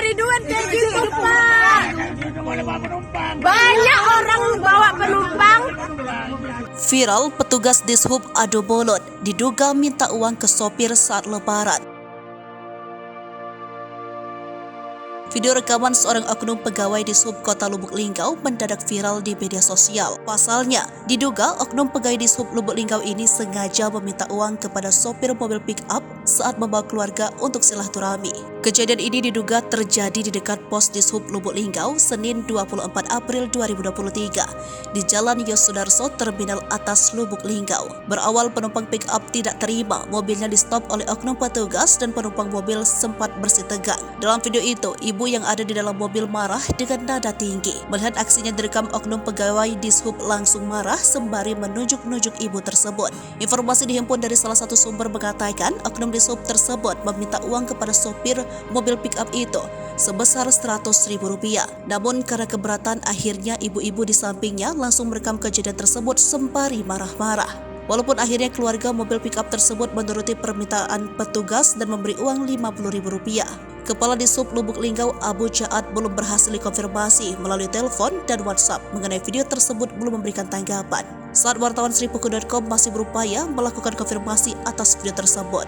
cari duit kayak gitu, Pak. Banyak orang bawa penumpang. Viral, petugas Dishub adu mulut diduga minta uang ke sopir saat lebaran. Video rekaman seorang oknum pegawai Dishub Kota Lubuk Linggau mendadak viral di media sosial. Pasalnya, diduga oknum pegawai Dishub Lubuk Linggau ini sengaja meminta uang kepada sopir mobil pick-up saat membawa keluarga untuk silaturahmi. Kejadian ini diduga terjadi di dekat pos Dishub Lubuk Linggau Senin 24 April 2023 di Jalan Yosudarso, Terminal Atas Lubuk Linggau. Berawal penumpang pick-up tidak terima mobilnya di-stop oleh oknum petugas dan penumpang mobil sempat bersitegang. Dalam video itu, ibu yang ada di dalam mobil marah dengan nada tinggi. Melihat aksinya direkam, oknum pegawai Dishub langsung marah sembari menunjuk-nunjuk ibu tersebut. Informasi dihimpun dari salah satu sumber mengatakan oknum Dishub tersebut meminta uang kepada sopir mobil pick-up itu sebesar Rp100.000. Namun karena keberatan, akhirnya ibu-ibu di sampingnya langsung merekam kejadian tersebut sembari marah-marah. Walaupun akhirnya keluarga mobil pick-up tersebut menuruti permintaan petugas dan memberi uang Rp50.000. Kepala Dishub Lubuk Linggau Abu Jaat belum berhasil dikonfirmasi melalui telepon dan WhatsApp mengenai video tersebut, belum memberikan tanggapan. Saat wartawan Sripuku.com masih berupaya melakukan konfirmasi atas video tersebut.